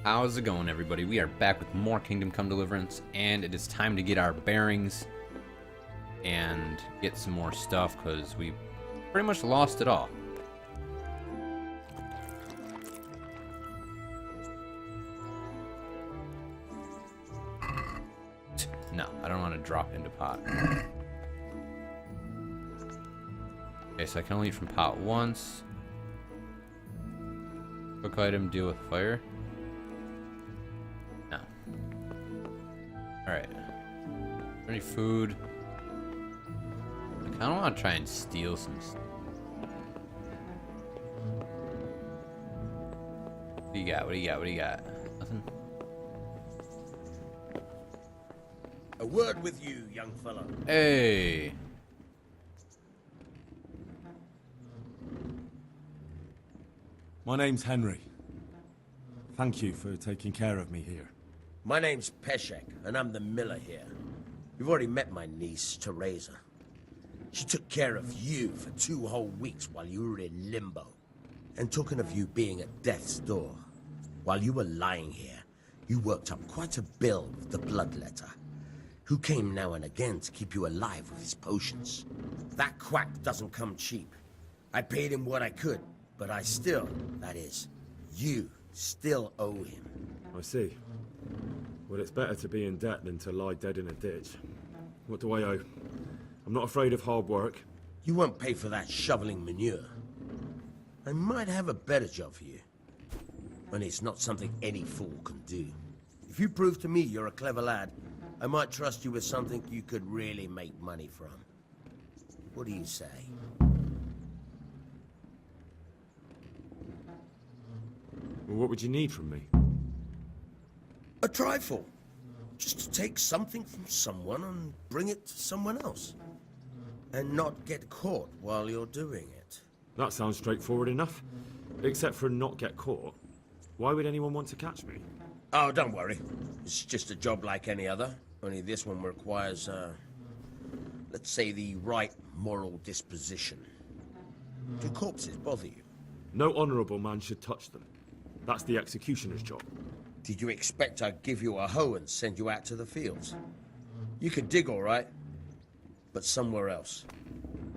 How's it going, everybody? We are back with more Kingdom Come Deliverance, and it is time to get our bearings and get some more stuff, because we pretty much lost it all. No, I don't want to drop into pot. Okay, so I can only eat from pot once. Quick item, deal with fire. No. Alright. Any food? I kind of want to try and steal some stuff. What do you got? What do you got? What do you got? Nothing? A word with you, young fellow. Hey! My name's Henry. Thank you for taking care of me here. My name's Peshek, and I'm the miller here. You've already met my niece, Teresa. She took care of you for 2 whole weeks while you were in limbo. And talking of you being at death's door, while you were lying here, you worked up quite a bill with the bloodletter, who came now and again to keep you alive with his potions. That quack doesn't come cheap. I paid him what I could, but I still, that is, you still owe him. I see. Well, it's better to be in debt than to lie dead in a ditch. What do I owe? I'm not afraid of hard work. You won't pay for that shoveling manure. I might have a better job for you. And it's not something any fool can do. If you prove to me you're a clever lad, I might trust you with something you could really make money from. What do you say? Well, what would you need from me? A trifle. Just to take something from someone and bring it to someone else. And not get caught while you're doing it. That sounds straightforward enough. Except for not get caught. Why would anyone want to catch me? Oh, don't worry. It's just a job like any other. Only this one requires, let's say the right moral disposition. Do corpses bother you? No honourable man should touch them. That's the executioner's job. Did you expect I'd give you a hoe and send you out to the fields? You can dig all right, but somewhere else.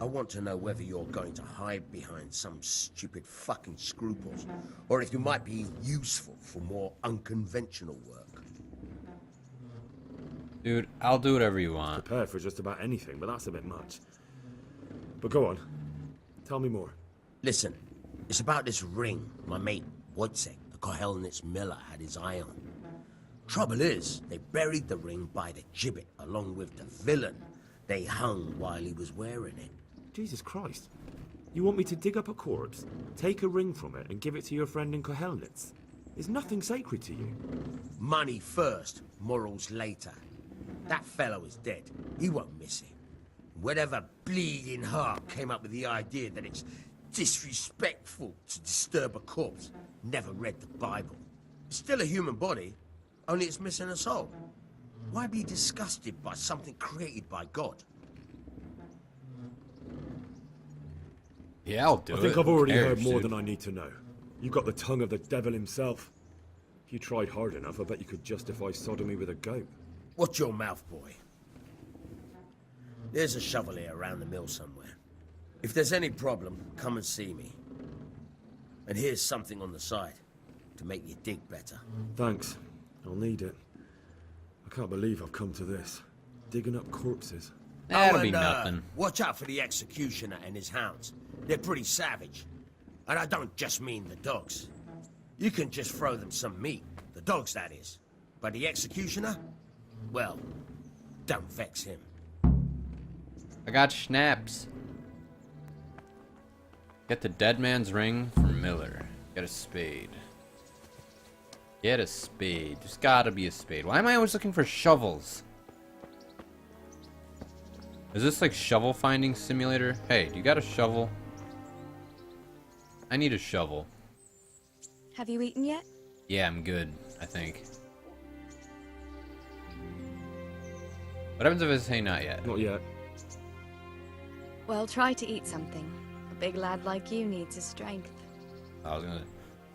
I want to know whether you're going to hide behind some stupid fucking scruples, or if you might be useful for more unconventional work. Dude, I'll do whatever you want. Prepare for just about anything, but that's a bit much. But go on. Tell me more. Listen, it's about this ring my mate, Wojciech, the Kohelnitz miller, had his eye on. Trouble is, they buried the ring by the gibbet along with the villain they hung while he was wearing it. Jesus Christ. You want me to dig up a corpse, take a ring from it, and give it to your friend in Kohelnitz? Is nothing sacred to you? Money first, morals later. That fellow is dead. He won't miss it. Whatever bleeding heart came up with the idea that it's disrespectful to disturb a corpse never read the Bible. It's still a human body, only it's missing a soul. Why be disgusted by something created by God? Yeah, I'll do it. I think I've Who already cares, heard more dude? than I need to know. You got the tongue of the devil himself. If you tried hard enough, I bet you could justify sodomy with a goat. Watch your mouth, boy. There's a shovel here around the mill somewhere. If there's any problem, come and see me. And here's something on the side to make you dig better. Thanks. I'll need it. I can't believe I've come to this. Digging up corpses. That'll be and, nothing. Watch out for the executioner and his hounds. They're pretty savage. And I don't just mean the dogs. You can just throw them some meat. The dogs, that is. But the executioner? Well, don't vex him. I got schnapps. Get the dead man's ring from Miller. Get a spade. Get a spade. There's gotta be a spade. Why am I always looking for shovels? Is this like shovel finding simulator? Hey, do you got a shovel? I need a shovel. Have you eaten yet? Yeah, I'm good, I think. What happens if I say not yet? Not yet. Well, try to eat something. A big lad like you needs his strength. I was gonna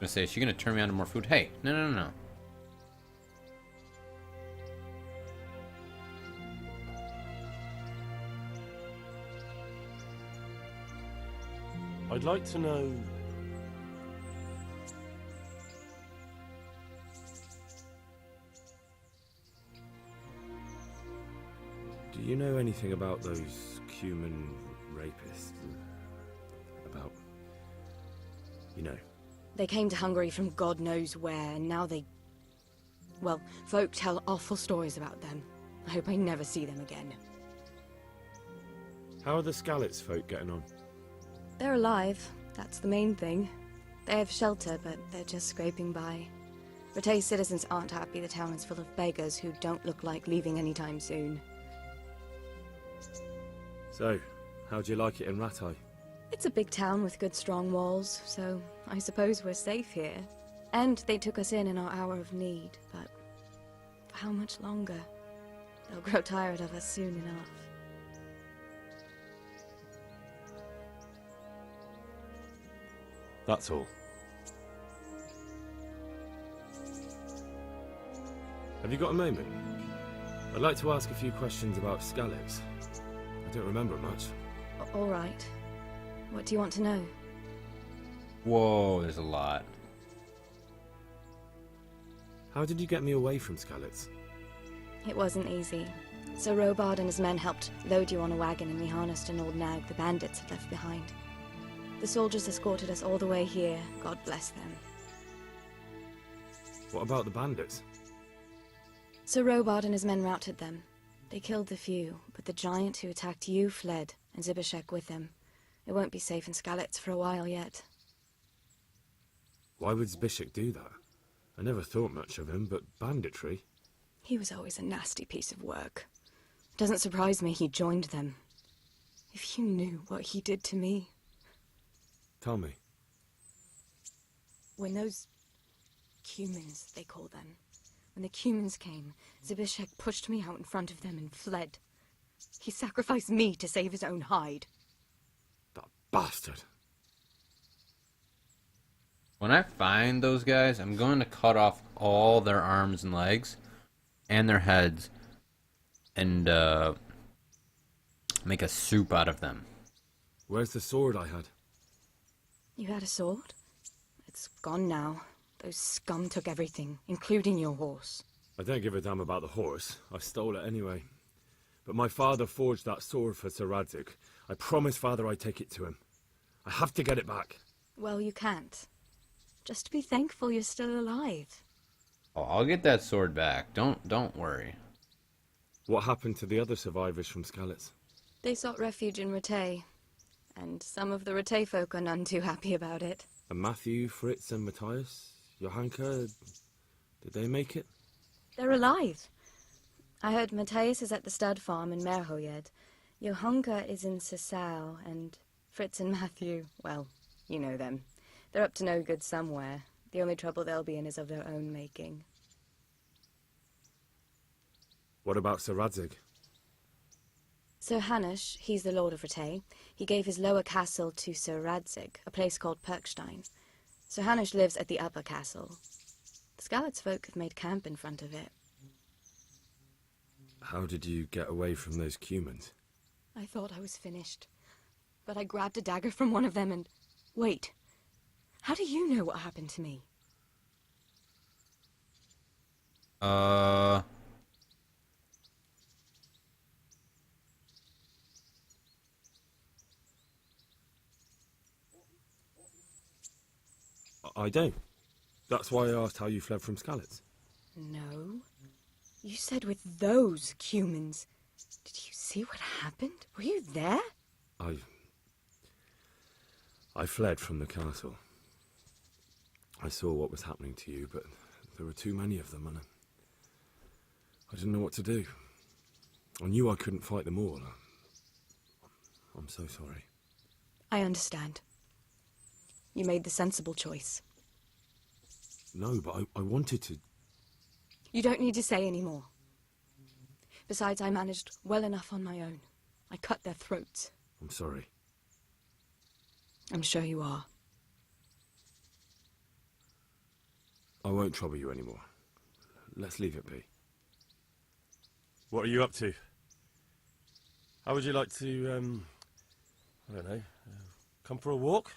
say, is she gonna turn me on to more food? Hey, no. I'd like to know... Do you know anything about those human rapists? About... you know... They came to Hungary from God knows where, and now they... Well, folk tell awful stories about them. I hope I never see them again. How are the Skalitz folk getting on? They're alive. That's the main thing. They have shelter, but they're just scraping by. Rattay's citizens aren't happy the town is full of beggars who don't look like leaving anytime soon. So, how do you like it in Rattay? It's a big town with good strong walls, so I suppose we're safe here. And they took us in our hour of need, but for how much longer? They'll grow tired of us soon enough. That's all. Have you got a moment? I'd like to ask a few questions about Skalitz. I don't remember much. All right. What do you want to know? Whoa, there's a lot. How did you get me away from Skalitz? It wasn't easy. So Robard and his men helped load you on a wagon and we harnessed an old nag the bandits had left behind. The soldiers escorted us all the way here, God bless them. What about the bandits? So Robard and his men routed them. They killed the few, but the giant who attacked you fled, and Zbyszek with him. It won't be safe in Skalitz for a while yet. Why would Zbyszek do that? I never thought much of him, but banditry? He was always a nasty piece of work. It doesn't surprise me he joined them. If you knew what he did to me. Tell me. When those... Cumans, they call them. When the Cumans came, Zbyszek pushed me out in front of them and fled. He sacrificed me to save his own hide. That bastard. When I find those guys, I'm going to cut off all their arms and legs and their heads and make a soup out of them. Where's the sword I had? You had a sword? It's gone now. Those scum took everything, including your horse. I don't give a damn about the horse. I stole it anyway. But my father forged that sword for Sir Radzig. I promised father I'd take it to him. I have to get it back. Well, you can't. Just be thankful you're still alive. Oh, I'll get that sword back. Don't worry. What happened to the other survivors from Skalitz? They sought refuge in Rattay, and some of the Rattay folk are none too happy about it. And Matthew, Fritz and Matthias? Johanka? Did they make it? They're alive. I heard Matthias is at the stud farm in Merhojed. Johanka is in Sasau, and Fritz and Matthew, well, you know them. They're up to no good somewhere. The only trouble they'll be in is of their own making. What about Sir Radzig? Sir Hanush, he's the Lord of Rattay. He gave his lower castle to Sir Radzig, a place called Perkstein. Sir Hanush lives at the upper castle. The Skalitz folk have made camp in front of it. How did you get away from those Cumans? I thought I was finished. But I grabbed a dagger from one of them and... Wait. How do you know what happened to me? I don't. That's why I asked how you fled from Skalitz. No. You said with those Cumans. Did you see what happened? Were you there? I fled from the castle. I saw what was happening to you, but there were too many of them, and I didn't know what to do. I knew I couldn't fight them all. I'm so sorry. I understand. You made the sensible choice. No, but I wanted to... You don't need to say any more. Besides, I managed well enough on my own. I cut their throats. I'm sorry. I'm sure you are. I won't trouble you anymore. Let's leave it be. What are you up to? How would you like to, I don't know, Come for a walk?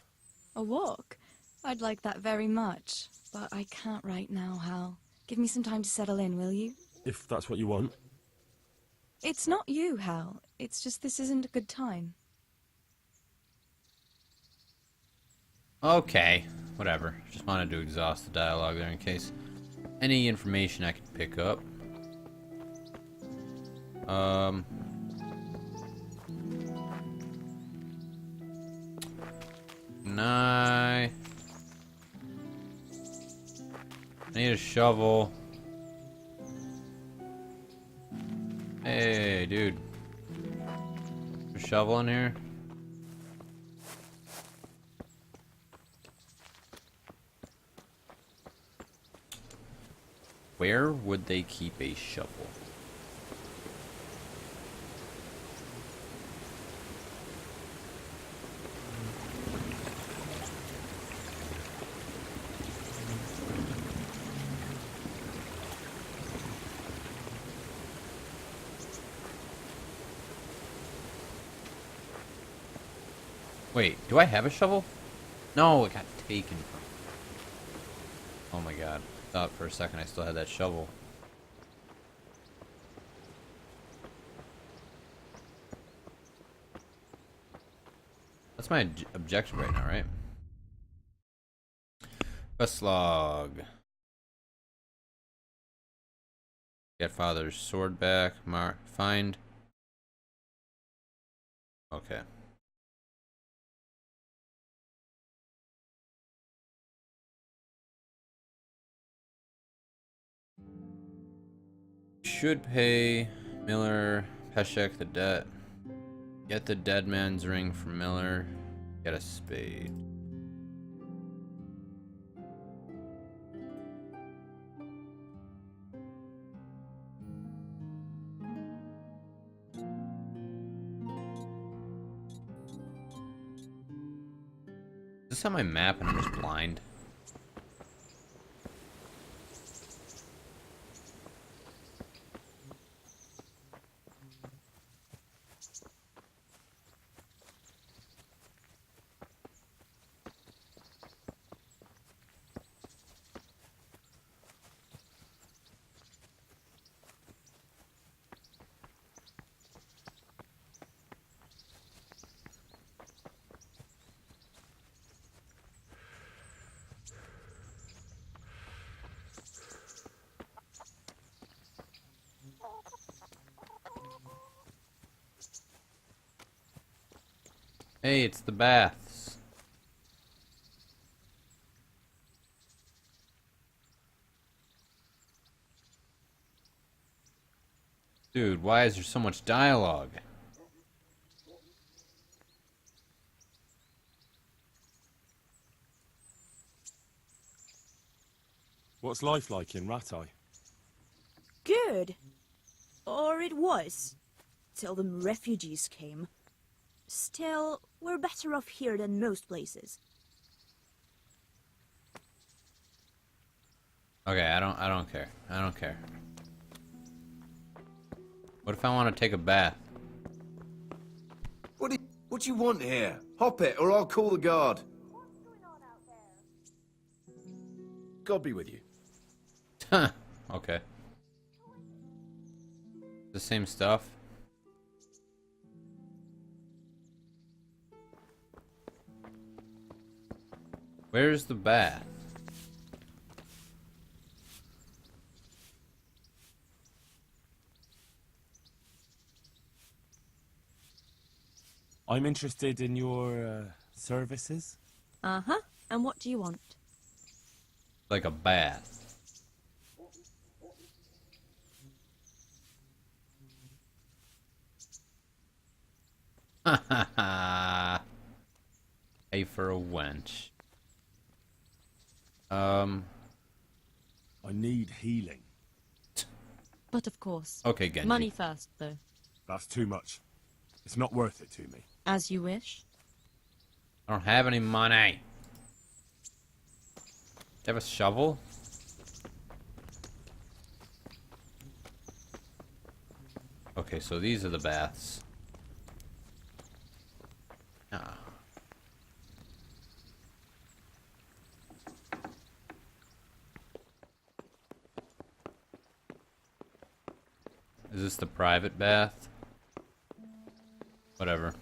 A walk? I'd like that very much, but I can't right now, Hal. Give me some time to settle in, will you? If that's what you want. It's not you, Hal. It's just this isn't a good time. Okay, whatever. Just wanted to exhaust the dialogue there in case any information I could pick up. I need a shovel. Hey, dude. A shovel in here? Where would they keep a shovel? Wait, do I have a shovel? No, it got taken from. Oh my god. I thought for a second I still had that shovel. That's my objective right now, right? Quest log. Get father's sword back. Find. Okay. Should pay Miller Peshek the debt. Get the dead man's ring from Miller. Get a spade. Is this on my map and I'm just blind? Hey, it's the baths. Dude, why is there so much dialogue? What's life like in Ratai? Good. Or it was. Till the refugees came. Still, we're better off here than most places. Okay, I don't care. I don't care. What if I want to take a bath? What do you want here? Hop it, or I'll call the guard. God be with you. Huh. Okay. The same stuff. Where's the bath? I'm interested in your services. Uh-huh. And what do you want? Like a bath. Ha ha ha. Pay for a wench. I need healing. But of course. Okay, Genji. Money first, though. That's too much. It's not worth it to me. As you wish. I don't have any money. Do you have a shovel? Okay, so these are the baths. Ah. Is this the private bath? Whatever.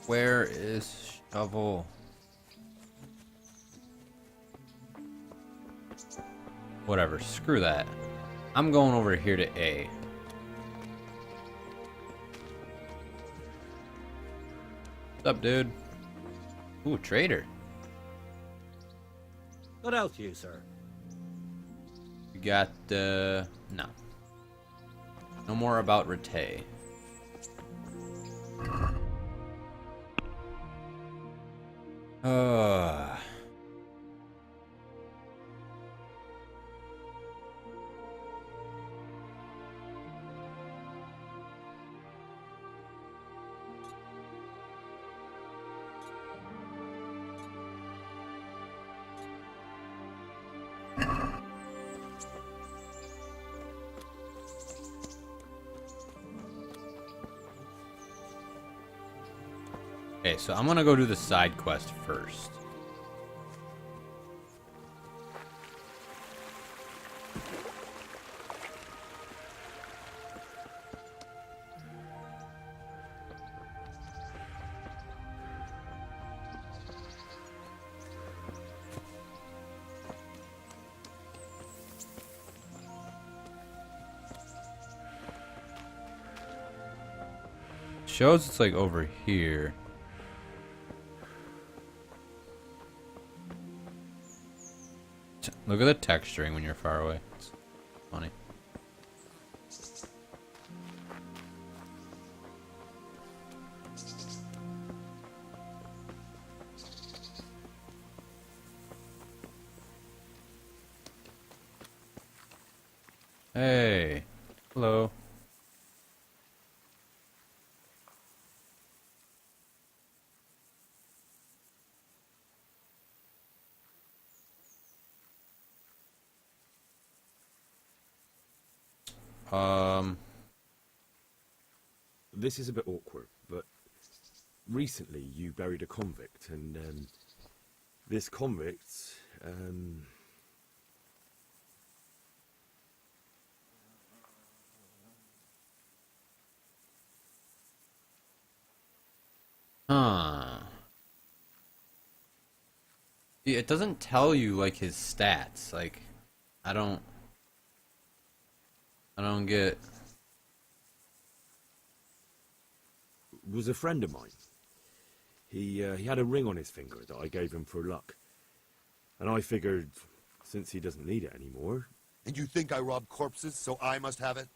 Where is shovel? Whatever, screw that. I'm going over here to A. What's up, dude? Ooh, trader. What else, you, sir? We got, no. No more about Rete. Okay, so I'm gonna go do the side quest first. Shows it's like over here. Look at the texturing when you're far away. It's funny. Hey. Hello. This is a bit awkward, but recently you buried a convict, and this convict, Huh. Yeah, it doesn't tell you like his stats. Like, I don't get. was a friend of mine. He had a ring on his finger that I gave him for luck, and I figured since he doesn't need it anymore. And you think I rob corpses, so I must have it?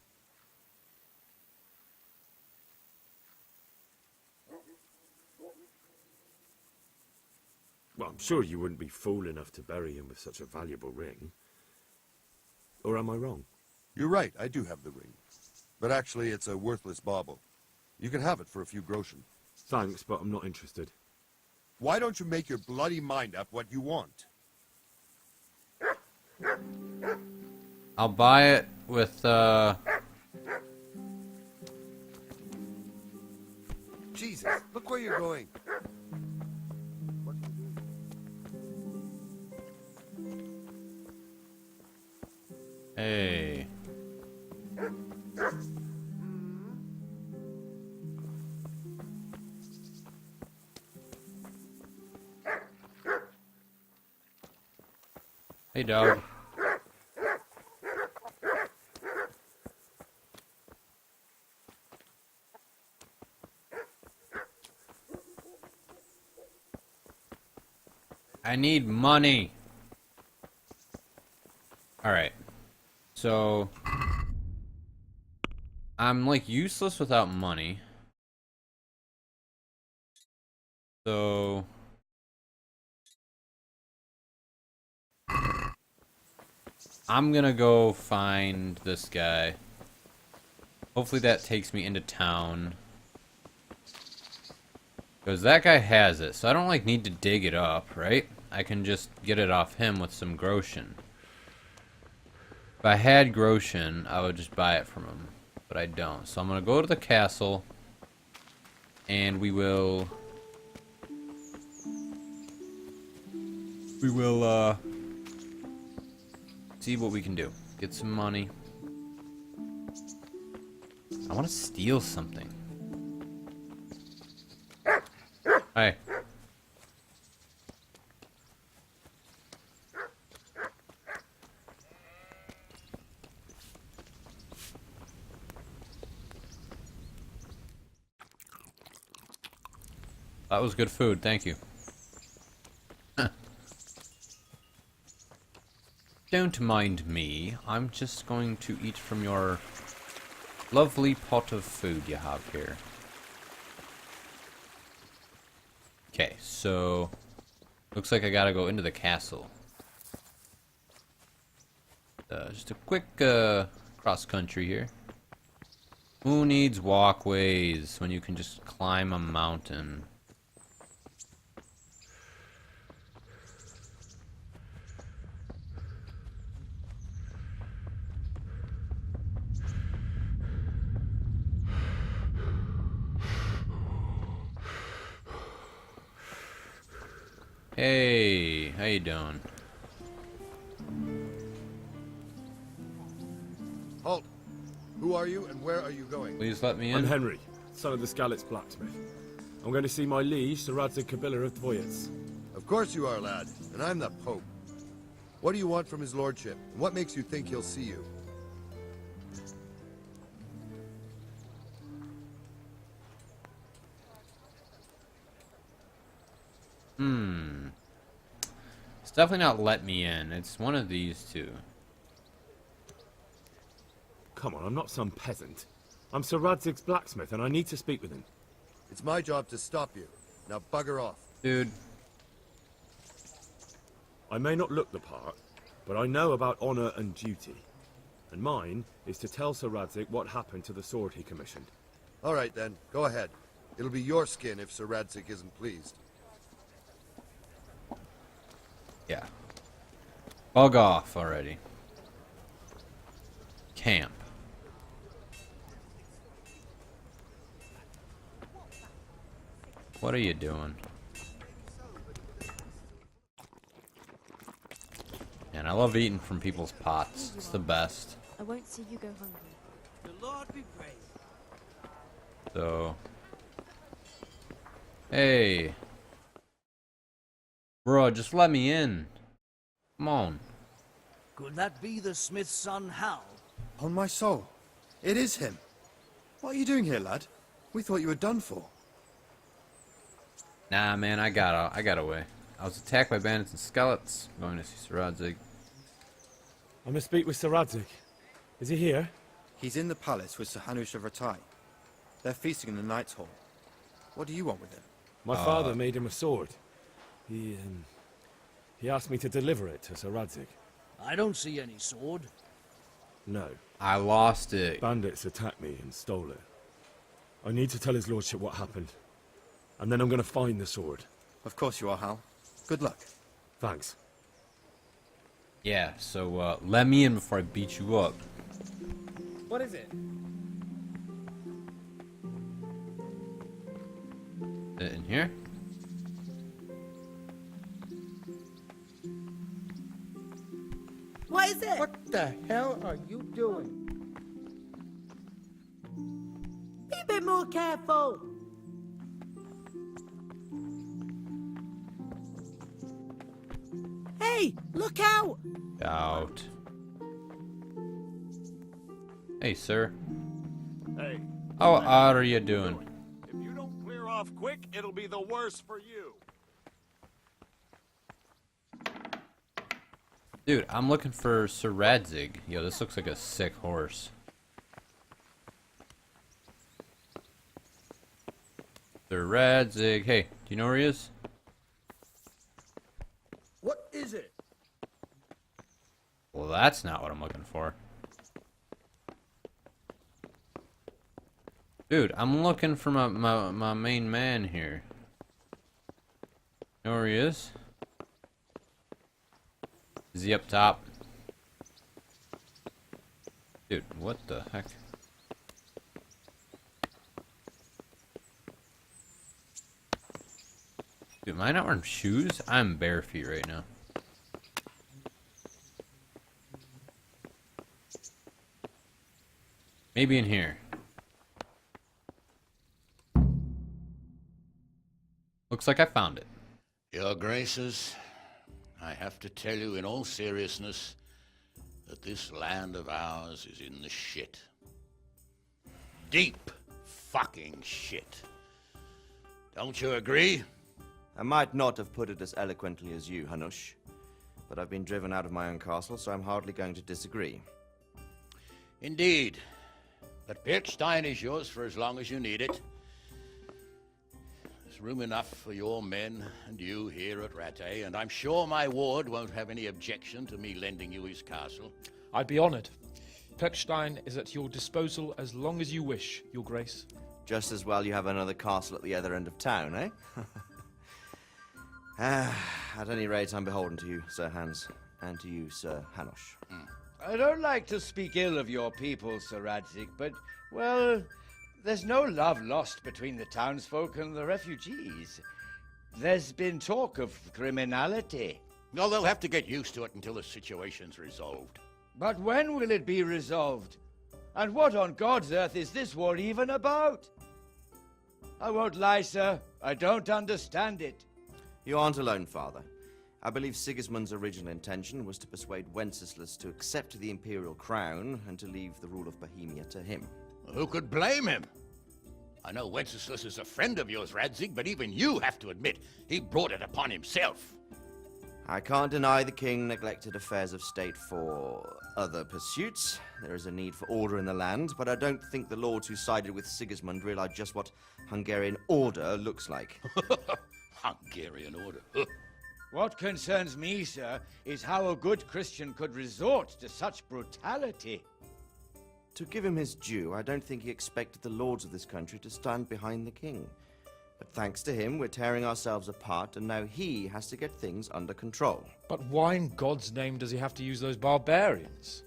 Well, I'm sure you wouldn't be fool enough to bury him with such a valuable ring. Or am I wrong? You're right, I do have the ring. But actually, it's a worthless bauble. You can have it for a few groschen. Thanks, but I'm not interested. Why don't you make your bloody mind up what you want? I'll buy it with Jesus, look where you're going. What are you doing? Hey. Hey, dog. I need money. All right. So I'm like useless without money. So I'm gonna go find this guy. Hopefully that takes me into town. Because that guy has it, so I don't like need to dig it up, right? I can just get it off him with some groschen. If I had groschen, I would just buy it from him. But I don't. So I'm gonna go to the castle. And we will we will see what we can do. Get some money. I want to steal something. Hey. That was good food, thank you. Don't mind me. I'm just going to eat from your lovely pot of food you have here. Okay, so looks like I gotta go into the castle. Just a quick cross country here. Who needs walkways when you can just climb a mountain? Hey, how you doing? Halt! Who are you and where are you going? Please let me I'm in. Henry, son of the Skalitz blacksmith. I'm going to see my liege, Sir Radzig Kabiller of Dvoyets. Of course you are, lad, and I'm the Pope. What do you want from his lordship, and what makes you think he'll see you? It's definitely not let me in. It's one of these two. Come on, I'm not some peasant. I'm Sir Radzig's blacksmith, and I need to speak with him. It's my job to stop you. Now bugger off. Dude, I may not look the part, but I know about honor and duty. And mine is to tell Sir Radzig what happened to the sword he commissioned. All right then, go ahead. It'll be your skin if Sir Radzig isn't pleased. yeah. Bug off already. Camp. What are you doing? Man, I love eating from people's pots. It's the best. I won't see you go hungry. The Lord be praised. So, hey, bro, just let me in. Come on. Could that be the smith's son, Hal? On my soul, it is him. What are you doing here, lad? We thought you were done for. Nah, man, I got away. I was attacked by bandits and skeletons. I'm going to see Sir Radzig. I must speak with Sir Radzig. Is he here? He's in the palace with Sir Hanush of Ratai. They're feasting in the Knight's Hall. What do you want with him? My father made him a sword. He asked me to deliver it to Sir Radzig. I don't see any sword. No. I lost it. Bandits attacked me and stole it. I need to tell his lordship what happened. And then I'm going to find the sword. Of course you are, Hal. Good luck. Thanks. Yeah, so let me in before I beat you up. What is it? Is it in here? What is it? What the hell are you doing? Be a bit more careful. Hey, look out! Out. Hey, sir. Hey. How are you doing? If you don't clear off quick, it'll be the worse for you. Dude, I'm looking for Sir Radzig. Yo, this looks like a sick horse. Sir Radzig. Hey, do you know where he is? What is it? Well, that's not what I'm looking for. Dude, I'm looking for my main man here. You know where he is? Is he up top? Dude, what the heck? Dude, am I not wearing shoes? I'm bare feet right now. Maybe in here. Looks like I found it. Your Graces, I have to tell you in all seriousness that this land of ours is in the shit. Deep fucking shit. Don't you agree? I might not have put it as eloquently as you, Hanush, but I've been driven out of my own castle, so I'm hardly going to disagree. Indeed. But Birkstein is yours for as long as you need it. There's room enough for your men and you here at Rattay, and I'm sure my ward won't have any objection to me lending you his castle. I'd be honored. Birkstein is at your disposal as long as you wish, Your Grace. Just as well you have another castle at the other end of town, eh? At any rate, I'm beholden to you, Sir Hans, and to you, Sir Hanush. I don't like to speak ill of your people, Sir Radzig, but, well, there's no love lost between the townsfolk and the refugees. There's been talk of criminality. No, they'll have to get used to it until the situation's resolved. But when will it be resolved? And what on God's earth is this war even about? I won't lie, sir. I don't understand it. You aren't alone, Father. I believe Sigismund's original intention was to persuade Wenceslas to accept the imperial crown and to leave the rule of Bohemia to him. Who could blame him? I know Wenceslas is a friend of yours, Radzig, but even you have to admit he brought it upon himself. I can't deny the king neglected affairs of state for other pursuits. There is a need for order in the land, but I don't think the lords who sided with Sigismund realized just what Hungarian order looks like. Hungarian order? What concerns me, sir, is how a good Christian could resort to such brutality. To give him his due, I don't think he expected the lords of this country to stand behind the king. But thanks to him, we're tearing ourselves apart, and now he has to get things under control. But why in God's name does he have to use those barbarians?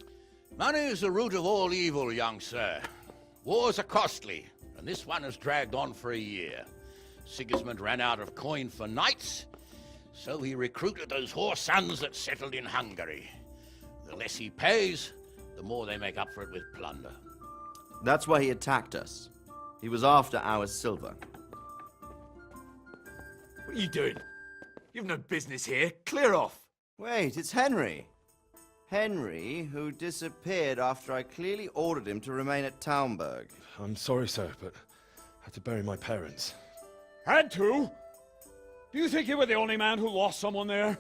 Money is the root of all evil, young sir. Wars are costly, and this one has dragged on for a year. Sigismund ran out of coin for knights, so he recruited those whore sons that settled in Hungary. The less he pays, the more they make up for it with plunder. That's why he attacked us. He was after our silver. What are you doing? You've no business here. Clear off. Wait, it's Henry. Henry, who disappeared after I clearly ordered him to remain at Taumberg. I'm sorry, sir, but I had to bury my parents. Had to? Do you think you were the only man who lost someone there?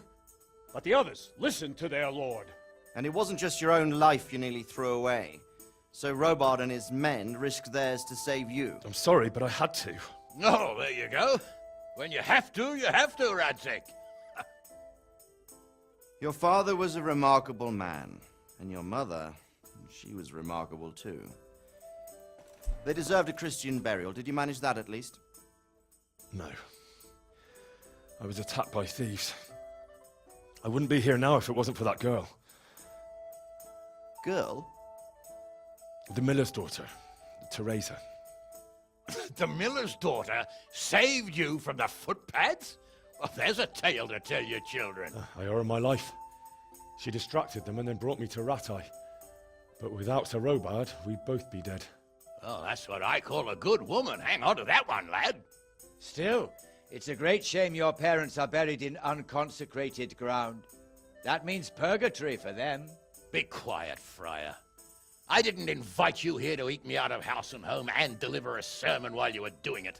But the others listened to their lord. And it wasn't just your own life you nearly threw away. So Robard and his men risked theirs to save you. I'm sorry, but I had to. Oh, there you go. When you have to, Radzig. Your father was a remarkable man, and your mother, she was remarkable too. They deserved a Christian burial. Did you manage that at least? No. I was attacked by thieves. I wouldn't be here now if it wasn't for that girl. Girl? The miller's daughter, Teresa. The miller's daughter saved you from the footpads? Well, there's a tale to tell your children. I owe her my life. She distracted them and then brought me to Rattay. But without Sir Robard, we'd both be dead. Oh, that's what I call a good woman. Hang on to that one, lad. Still, it's a great shame your parents are buried in unconsecrated ground. That means purgatory for them. Be quiet, friar. I didn't invite you here to eat me out of house and home and deliver a sermon while you were doing it.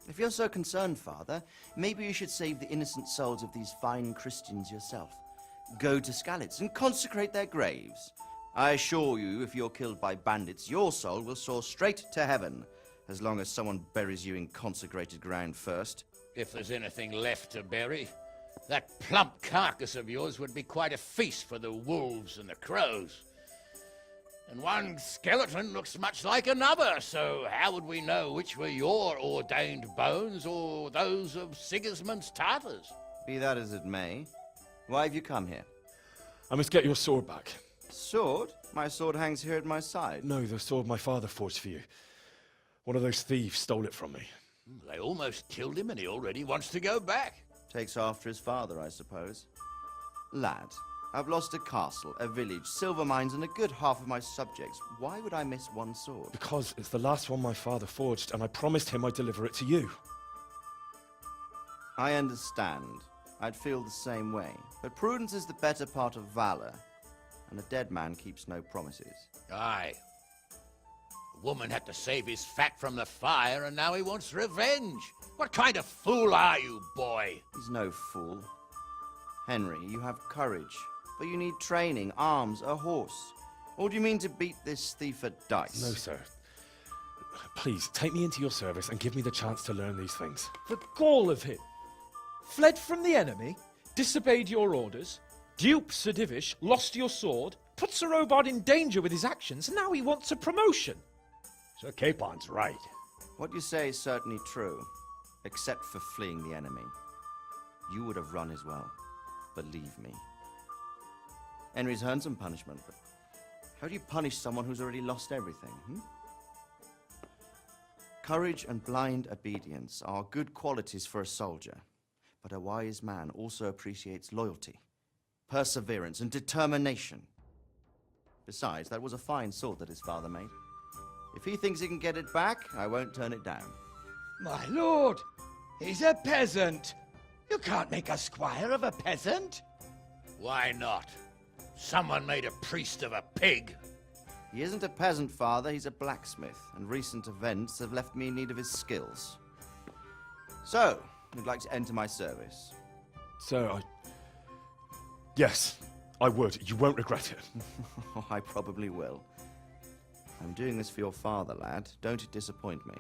If you're so concerned, Father, maybe you should save the innocent souls of these fine Christians yourself. Go to Skalitz and consecrate their graves. I assure you, if you're killed by bandits, your soul will soar straight to heaven, as long as someone buries you in consecrated ground first. If there's anything left to bury, that plump carcass of yours would be quite a feast for the wolves and the crows. And one skeleton looks much like another, so how would we know which were your ordained bones or those of Sigismund's Tartars? Be that as it may, why have you come here? I must get your sword back. Sword? My sword hangs here at my side. No, the sword my father forged for you. One of those thieves stole it from me. They almost killed him and he already wants to go back. Takes after his father, I suppose. Lad, I've lost a castle, a village, silver mines, and a good half of my subjects. Why would I miss one sword? Because it's the last one my father forged, and I promised him I'd deliver it to you. I understand. I'd feel the same way. But prudence is the better part of valor, and a dead man keeps no promises. Aye. The woman had to save his fat from the fire, and now he wants revenge. What kind of fool are you, boy? He's no fool. Henry, you have courage, but you need training, arms, a horse. Or do you mean to beat this thief at dice? No, sir. Please, take me into your service and give me the chance to learn these things. The gall of him! Fled from the enemy, disobeyed your orders, duped Sir Divish, lost your sword, put Sir Robard in danger with his actions, and now he wants a promotion. Sir Capon's right. What you say is certainly true, except for fleeing the enemy. You would have run as well, believe me. Henry's earned some punishment, but how do you punish someone who's already lost everything, Courage and blind obedience are good qualities for a soldier, but a wise man also appreciates loyalty, perseverance, and determination. Besides, that was a fine sword that his father made. If he thinks he can get it back, I won't turn it down. My lord, he's a peasant. You can't make a squire of a peasant. Why not? Someone made a priest of a pig. He isn't a peasant, father, he's a blacksmith, and recent events have left me in need of his skills. So, you'd like to enter my service? Sir, Yes, I would. You won't regret it. I probably will. I'm doing this for your father, lad. Don't disappoint me.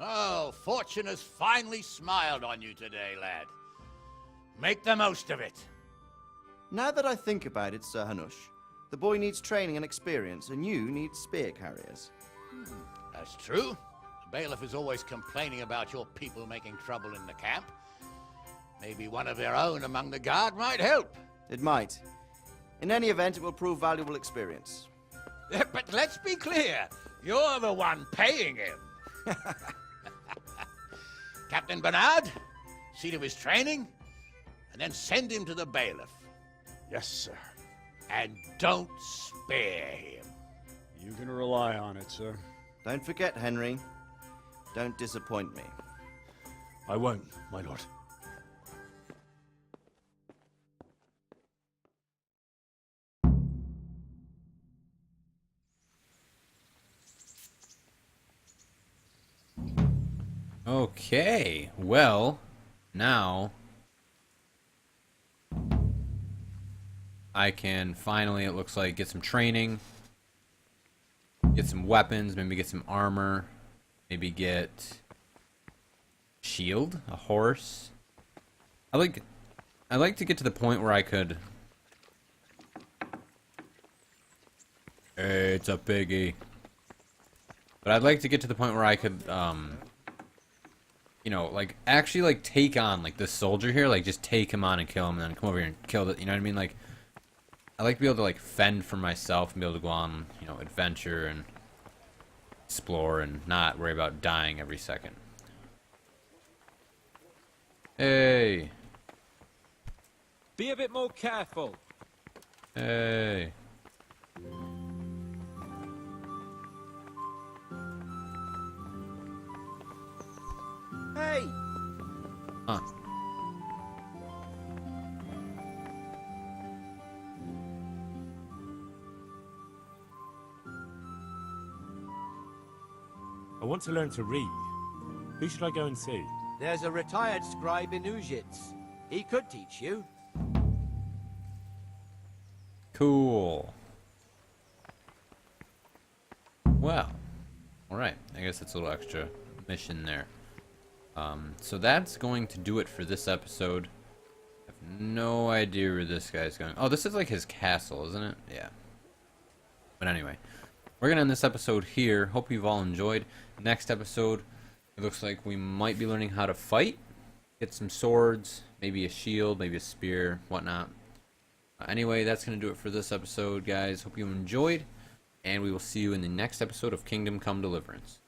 Oh, fortune has finally smiled on you today, lad. Make the most of it. Now that I think about it, Sir Hanush, the boy needs training and experience, and you need spear carriers. That's true. The bailiff is always complaining about your people making trouble in the camp. Maybe one of their own among the guard might help. It might. In any event, it will prove valuable experience. But let's be clear. You're the one paying him. Captain Bernard, see to his training, and then send him to the bailiff. Yes, sir. And don't spare him. You can rely on it, sir. Don't forget, Henry. Don't disappoint me. I won't, my lord. Okay, well, now I can finally, it looks like, get some training, get some weapons, maybe get some armor, maybe get shield, a horse. I like to get to the point where I could. Hey, it's a piggy. But I'd like to get to the point where I could, you know, like, actually, like, take on, like, this soldier here, like, just take him on and kill him, and then come over here and kill it, you know what I mean? Like, I like to be able to, like, fend for myself and be able to go on, you know, adventure and explore and not worry about dying every second. Hey! Be a bit more careful. Hey! Hey! Huh. I want to learn to read. Who should I go and see? There's a retired scribe in Uzhitz. He could teach you. Cool. Well, alright. I guess that's a little extra mission there. So that's going to do it for this episode. I have no idea where this guy's going. Oh, this is like his castle, isn't it? Yeah. But anyway, we're going to end this episode here. Hope you've all enjoyed. Next episode, it looks like we might be learning how to fight. Get some swords, maybe a shield, maybe a spear, whatnot. Anyway, that's going to do it for this episode, guys. Hope you enjoyed. And we will see you in the next episode of Kingdom Come Deliverance.